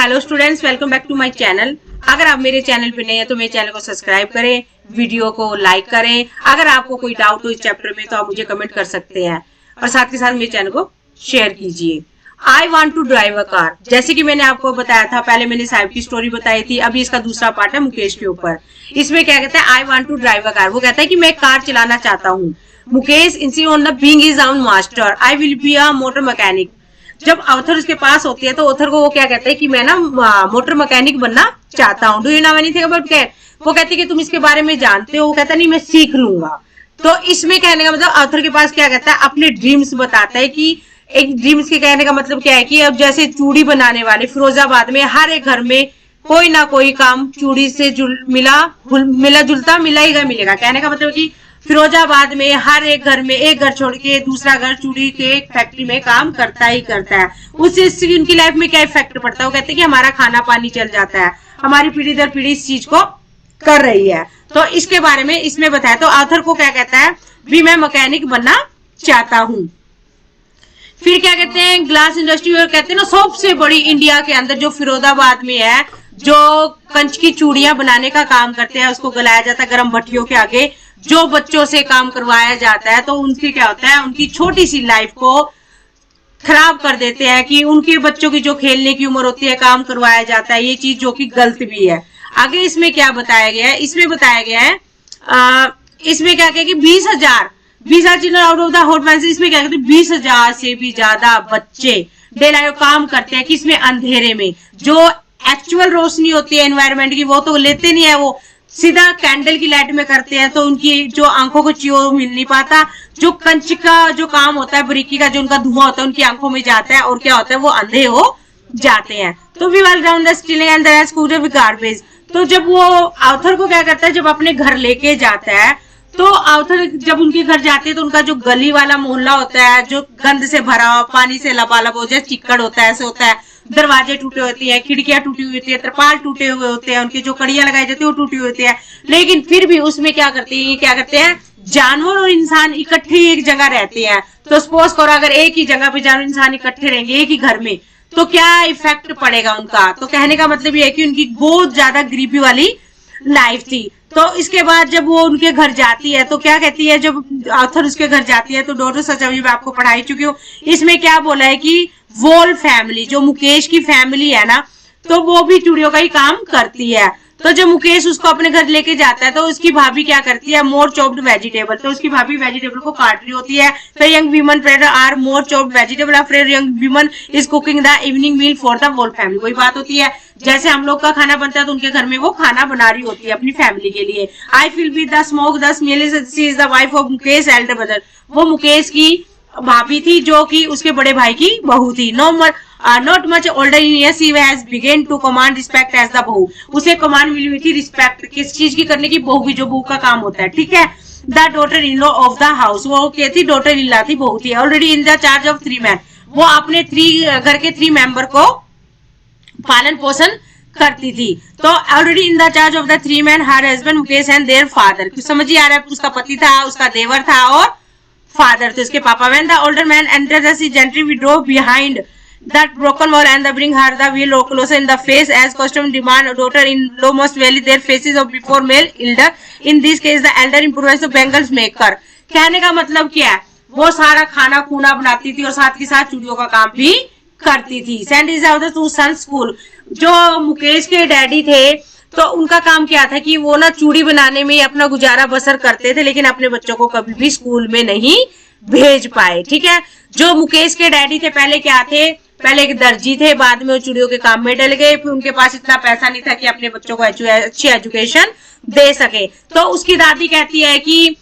Hello students, welcome back to my channel. अगर आप मेरे चैनल पे नए हैं तो मेरे चैनल को सब्सक्राइब करें, वीडियो को लाइक करें। अगर आपको कोई डाउट हो इस चैप्टर में तो आप मुझे कमेंट कर सकते हैं और साथ के साथ मेरे चैनल को शेयर कीजिए। I want to drive a car, जैसे कि मैंने आपको बताया था, पहले मैंने साहिब की स्टोरी बताई थी, अभी इसका दूसरा पार्ट है मुकेश के ऊपर। इसमें क्या कहता है, I want to drive a car, वो कहता है कि मैं कार चलाना चाहता हूँ। Mukesh insist on the being his own master, I will be a motor mechanic. जब ऑथर उसके पास होती है तो ऑथर को वो क्या कहता है कि मैं ना मोटर मैकेनिक बनना चाहता हूँ। Do you know anything about cat? वो कहती है कि तुम इसके बारे में जानते हो? वो कहता है नहीं, मैं सीख लूंगा। तो इसमें कहने का मतलब ऑथर के पास क्या कहता है, अपने ड्रीम्स बताता है कि एक ड्रीम्स के कहने का मतलब क्या है कि अब जैसे चूड़ी बनाने वाले फिरोजाबाद में हर एक घर में कोई ना कोई काम चूड़ी से मिला जुलता मिलेगा। कहने का मतलब कि फिरोजाबाद में हर एक घर में एक घर छोड़ के दूसरा घर चूड़ी के फैक्ट्री में काम करता ही करता है। उससे उनकी लाइफ में क्या इफेक्ट पड़ता है? वो कहते हैं कि हमारा खाना पानी चल जाता है, हमारी पीढ़ी दर पीढ़ी इस चीज को कर रही है। तो इसके बारे में इसमें बताया। तो ऑथर को क्या कहता है, भी मैं मैकेनिक बनना चाहता हूँ। फिर क्या कहते हैं, ग्लास इंडस्ट्री, और कहते हैं ना सबसे बड़ी इंडिया के अंदर जो फिरोजाबाद में है, जो कंच की चूड़ियां बनाने का काम करते हैं, उसको गलाया जाता है गर्म भट्टियों के आगे, जो बच्चों से काम करवाया जाता है। तो उनकी क्या होता है, उनकी छोटी सी लाइफ को खराब कर देते हैं कि उनके बच्चों की जो खेलने की उम्र होती है काम करवाया जाता है, ये चीज जो कि गलत भी है। आगे इसमें क्या बताया गया है, इसमें बताया गया है इसमें क्या कहते हैं कि 20,000 चिल्ड्रन आउट ऑफ द होट फैंसी, इसमें क्या कहते हैं 20,000 से भी ज्यादा बच्चे डे लाइफ काम करते हैं किसमें, अंधेरे में। जो एक्चुअल रोशनी होती है एनवायरनमेंट की वो तो लेते नहीं है, वो सीधा कैंडल की लाइट में करते हैं, तो उनकी जो आंखों को चियो मिल नहीं पाता। जो कंच का जो काम होता है, बारीकी का जो उनका धुआं होता है उनकी आंखों में जाता है और क्या होता है, वो अंधे हो जाते हैं। तो वी वाल down the stealing and the scooter with garbage. तो जब वो ऑथर को क्या करता है, जब अपने घर लेके जाता है, तो ऑथर जब उनके घर जाते हैं तो उनका जो गली वाला मोहल्ला होता है, जो गंद से भरा हुआ, पानी से लबालब हो जाए, चिक्कड़ होता है, ऐसे होता है, दरवाजे टूटे होती है, खिड़कियां टूटी हुई होती है, त्रिपाल टूटे हुए होते हैं, उनकी जो कड़ियां लगाई जाती है वो टूटी हुई होती है। लेकिन फिर भी उसमें क्या करते हैं, जानवर और इंसान इकट्ठे एक जगह रहते हैं। तो सपोज करो अगर एक ही जगह पे जानवर इंसान इकट्ठे रहेंगे एक ही घर में, तो क्या इफेक्ट पड़ेगा उनका? तो कहने का मतलब ये है कि उनकी बहुत ज्यादा गरीबी वाली लाइफ थी। तो इसके बाद जब वो उनके घर जाती है तो क्या कहती है, जब ऑथर उसके घर जाती है तो डॉटर सच मैं आपको पढ़ाई चुकी हूँ। इसमें क्या बोला है कि वोल फैमिली, जो मुकेश की फैमिली है ना, तो वो भी चूड़ियों का ही काम करती है। तो जब मुकेश उसको अपने घर लेके जाता है तो उसकी भाभी क्या करती है, मोर चॉप्ड वेजिटेबल, तो उसकी भाभी वेजिटेबल को काट रही होती है। तो young women prefer are more chopped vegetable after young women is cooking the evening meal for the whole family. वही बात होती है, जैसे हम लोग का खाना बनता है तो उनके घर में वो खाना बना रही होती है अपनी फैमिली के लिए। I feel with the smoke the smell, she is the wife of Mukesh Elder brother, वो मुकेश की भाभी थी जो कि उसके बड़े भाई की बहू थी। Not much older in years she has begun to command respect as the bahu, उसे कमांड मिली हुई थी रिस्पेक्ट किस चीज की करने की, बहू की, जो बहू का काम होता है, ठीक है। The daughter in law of the house, वो क्या थी, डॉटर इन लॉ थी, बहू थी। Already in the charge of 3 man, वो अपने घर के 3 मेंबर को पालन पोषण करती थी। तो already in the charge of the 3 man her husband Mukesh and their father, समझ ही आ रहा है, उसका पति था, उसका देवर था और फादर थे, उसके पापा। When the older man entered the gentry, we drove behind that broken wall and bring her the wheel closer in the face as custom demand. Daughter-in-law must vary their faces of before male elder. In this case, the elder improvised the bangles maker. कहने का मतलब क्या है, वो सारा खाना खूना बनाती थी और साथ के साथ चूड़ियों का काम भी करती थी। Sent his other 2 sons school, जो मुकेश के डैडी थे तो उनका काम क्या था कि वो ना चूड़ी बनाने में ही अपना गुजारा बसर करते थे, लेकिन अपने बच्चों को कभी भी स्कूल में नहीं भेज पाए, ठीक है। जो मुकेश के डैडी थे पहले क्या थे, पहले एक दर्जी थे, बाद में वो चूड़ियों के काम में डल गए। उनके पास इतना पैसा नहीं था कि अपने बच्चों को अच्छी एजुकेशन दे सके। तो उसकी दादी कहती है कि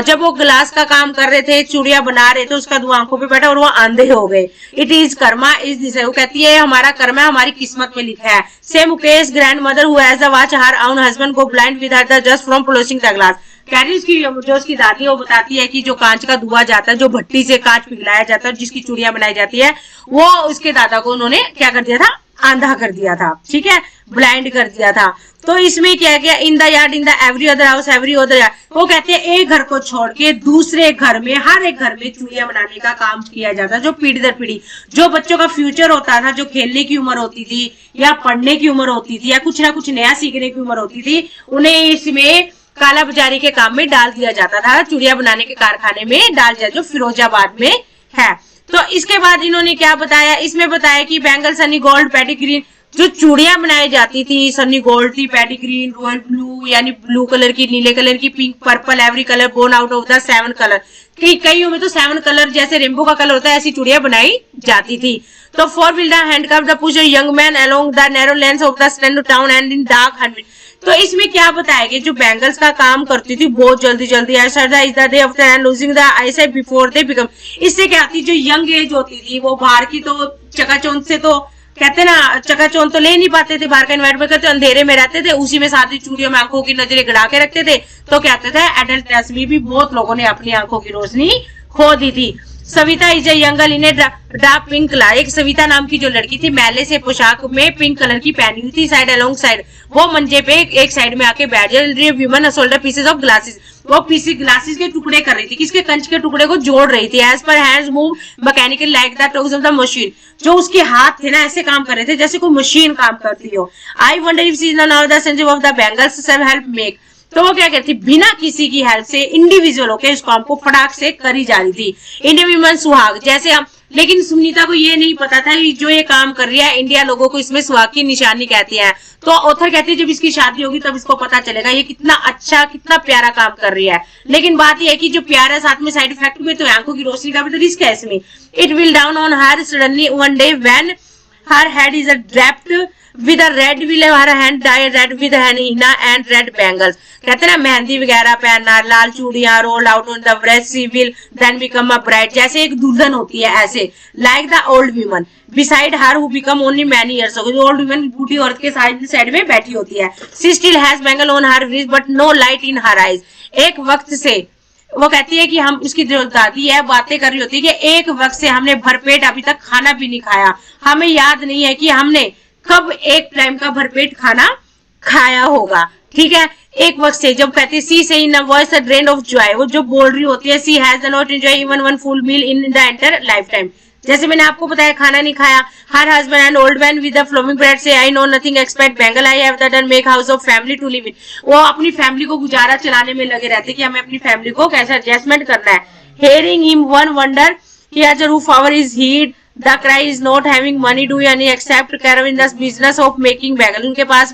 जब वो ग्लास का काम कर रहे थे, चूड़ियां बना रहे थे, उसका धुआं आंखों पे बैठा और वो अंधे हो गए। It is Karma is this, वो कहती है हमारा कर्म है, हमारी किस्मत में लिखा है। से Mukesh grand mother who has the watch her own husband go blind with her just from polishing the glass. कह रही उसकी जो उसकी दादी है वो बताती है कि जो कांच का धुआं जाता है, जो भट्टी से कांच पिघलाया जाता है, जिसकी चूड़ियां बनाई जाती है, वो उसके दादा को उन्होंने क्या कर दिया था, आंधा कर दिया था, ठीक है। ब्लाइंड कर दिया था। तो इसमें क्या किया, in the yard in the every other house every other yard, वो कहते हैं एक घर को छोड़ के दूसरे घर में, हर एक घर में चूड़ियां बनाने का काम किया जाता, जो पीढ़ी दर पीढ़ी, जो बच्चों का फ्यूचर होता था, जो खेलने की उम्र होती थी या पढ़ने की उम्र होती थी या कुछ ना कुछ नया सीखने की उम्र होती थी, उन्हें इसमें काला बाजारी के काम में डाल दिया जाता था, चूड़ियां बनाने के कारखाने में डाल दिया, जो फिरोजाबाद में है। तो इसके बाद इन्होंने क्या बताया, इसमें बताया कि बैंगल सनी गोल्ड पेडिग्रीन, जो चूड़ियां बनाई जाती थी सनी गोल्ड थी, पेडिग्रीन, रॉयल ब्लू यानी ब्लू कलर की, नीले कलर की, pink, purple, every colour born out of the 7 colour, कईयों में तो 7 कलर जैसे रेनबो का कलर होता है, ऐसी चूड़ियां बनाई जाती थी। तो 4 wheeler handcraft the push young man along the narrow lens of the stand town and in dark hundred. तो इसमें क्या बताया कि जो बैंगल्स का काम करती थी बहुत जल्दी जल्दी, losing the eyesight before they become, इससे क्या होती, जो यंग एज होती थी वो बाहर की तो चकाचौंध से तो कहते ना चकाचौंध तो ले नहीं पाते थे, बाहर का एनवायरमेंट करते, अंधेरे में रहते थे, उसी में सारी चूड़ियों में आंखों की नजरें गड़ा के रखते थे, तो क्या कहते थे एडल्ट में भी बहुत लोगों ने अपनी आंखों की रोशनी खो दी थी। Savita is a यंगल in a dark pink colour, एक सविता नाम की जो लड़की थी मैले से पोशाक में पिंक कलर की पहनी हुई थी, साइड अलोंग साइड, वो मंजे पे एक साइड में आके बैठ जाए, women shoulder pieces of glasses, वो पीसी ग्लासेस के टुकड़े कर रही थी, किसके कंच के टुकड़े को जोड़ रही थी, एज पर hands move mechanical like the toes of the machine, जो उसके हाथ थे ना ऐसे काम कर रहे थे जैसे कोई मशीन काम करती हो। I wonder if she is now the sensitive of the bangles self help make, तो वो क्या करती, बिना किसी की हेल्प से इंडिविजुअल होकर इस काम को फटाक से करी जा रही थी। इंडियन विमेन सुहाग, जैसे हम, लेकिन सुनीता को ये नहीं पता था कि जो ये काम कर रही है इंडिया लोगों को इसमें सुहाग की निशानी कहती है। तो ऑथर कहती है जब इसकी शादी होगी तब इसको पता चलेगा ये कितना अच्छा कितना प्यारा काम कर रही है। लेकिन बात यह है कि जो प्यारा साथ में साइड इफेक्ट में तो आंखों की रोशनी का भी तो रिस्क है इसमें। It will down on her suddenly one day when her head is draped with a red will her hand dye red with henna and red bangles, कहते ना मेहंदी वगैरह पहनना, लाल चूड़ियां roll out on the breast she will then become a bride, जैसे एक दुल्हन होती है ऐसे, like the old women beside her who become only many years हो, ओल्ड वीमन बूढ़ी औरत के साइड में बैठी होती है। She still has bangle on her wrist but no light in her eyes, एक वक्त से वो कहती है कि हम, उसकी जो दादी है बातें कर रही होती है कि एक वक्त से हमने भरपेट अभी तक खाना भी नहीं खाया, हमें याद नहीं है कि हमने कब एक टाइम का भरपेट खाना खाया होगा, ठीक है, एक वक्त से। जब कहती है she says in voice a drain of joy, वो जो बोल रही होती है she has not enjoy even one full meal in the entire life time, जैसे मैंने आपको बताया खाना नहीं खाया। Her husband and old man with the flowing bread से I know nothing expect bangle I have done make house of family to live in, वो अपनी फैमिली को गुजारा चलाने में लगे रहते कि हमें अपनी फैमिली को कैसे एडजस्टमेंट करना है। Hearing him one wonder he has a roof over his head, The cry is not having money do any except carry in the business of making bagel, उनके पास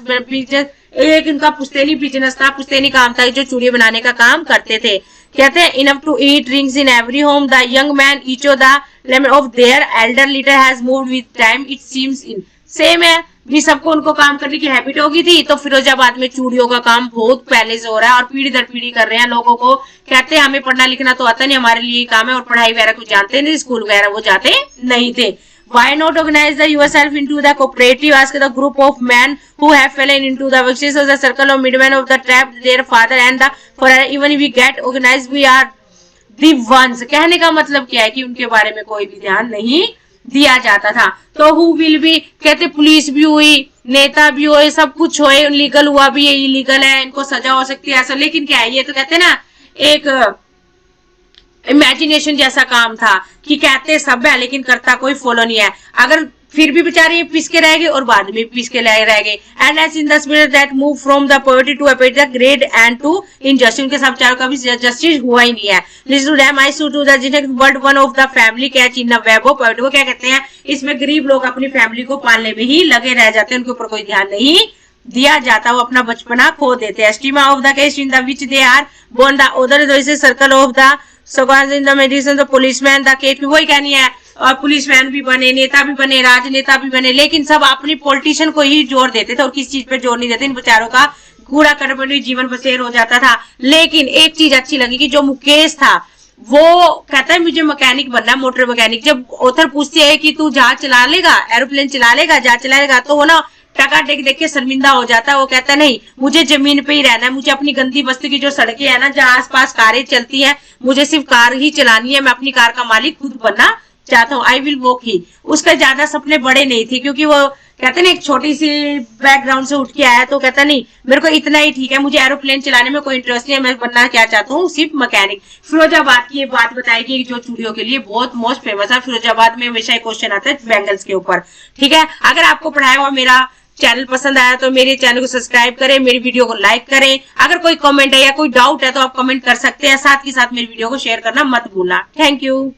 एक इनका पुश्तैनी बिजनेस था, पुश्तैनी काम था जो चूड़ी बनाने का काम करते थे। कहते हैं enough to eat drinks in every home, the young man each of the lemon of their elder leader has moved with time it seems in, same है भी सबको उनको काम करने की हैबिट होगी थी, तो फिरोजाबाद में चूड़ियों का काम बहुत पहले से हो रहा है और पीढ़ी दर पीढ़ी कर रहे हैं। लोगों को कहते हैं हमें पढ़ना लिखना तो आता नहीं, हमारे लिए काम है, और पढ़ाई वगैरह कुछ जानते नहीं, स्कूल वगैरह वो जाते नहीं थे। Why not organize the yourself into the cooperative? Ask the group of men who have fallen into the vicious of the circle of middlemen of the trap, their father and the forever. Even if we get organized, we are the ones. कहने का मतलब क्या है कि उनके बारे में कोई भी ध्यान नहीं दिया जाता था। तो हु विल बी, कहते पुलिस भी हुई, नेता भी हुए, सब कुछ हुए, लीगल हुआ भी, ये इलीगल है, इनको सजा हो सकती है ऐसा, लेकिन क्या है ये तो कहते ना एक इमेजिनेशन जैसा काम था कि कहते सब है लेकिन करता कोई फॉलो नहीं है। अगर फिर भी बेचारे पिस के रह गए और बाद में पिस के रह गए। And as in the spirit that move from the poverty to अपेट the grade and to injustice, उनके सब चारों का भी जस्टिस हुआ ही नहीं है। List to dam I to the word one of the family catch in the web of poverty, वो क्या कहते हैं इसमें गरीब लोग अपनी फैमिली को पालने में ही लगे रह जाते हैं, उनके ऊपर कोई ध्यान नहीं दिया जाता, वो अपना बचपना खो देते हैं। Stigma of the case in the which they are born the other circle of the in the medicine the policeman the cat, वही कहनी है, और पुलिसमैन भी बने, नेता भी बने, राजनेता भी बने, लेकिन सब अपनी पॉलिटिशियन को ही जोर देते थे और किसी चीज पे जोर नहीं देते। इन बेचारों का कूड़ा करबनी जीवन बसेर हो जाता था। लेकिन एक चीज अच्छी लगी कि जो मुकेश था वो कहता है मुझे मैकेनिक बनना, मोटर मैकेनिक। जब ऑथर पूछती है कि तू जहाज चला लेगा, एरोप्लेन चला लेगा, जहाज चलाएगा, तो वो ना टका टेक देख के शर्मिंदा हो जाता है। वो कहता नहीं मुझे जमीन पे ही रहना है, मुझे अपनी गंदी बस्ती की जो सड़कें है ना जहाँ आसपास कारें चलती हैं, मुझे सिर्फ कार ही चलानी है, मैं अपनी कार का मालिक खुद बनना चाहता हूँ। आई विल वॉक ही। उसके ज्यादा सपने बड़े नहीं थे क्योंकि वो कहते ना एक छोटी सी बैकग्राउंड से उठ के आया तो कहता नहीं मेरे को इतना ही ठीक है, मुझे एरोप्लेन चलाने में कोई इंटरेस्ट नहीं है, मैं बनना क्या चाहता हूँ सिर्फ मैकेनिक। फिरोजाबाद की ये बात बताएगी जो चूड़ियों के लिए बहुत मोस्ट फेमस है। फिरोजाबाद में हमेशा एक क्वेश्चन आता है बैंगल्स के ऊपर। ठीक है, अगर आपको पढ़ाया हुआ मेरा चैनल पसंद आया तो मेरे चैनल को सब्सक्राइब करें, मेरी वीडियो को लाइक करें। अगर कोई कमेंट है या कोई डाउट है तो आप कमेंट कर सकते हैं, साथ ही साथ मेरी वीडियो को शेयर करना मत भूलना। Thank you.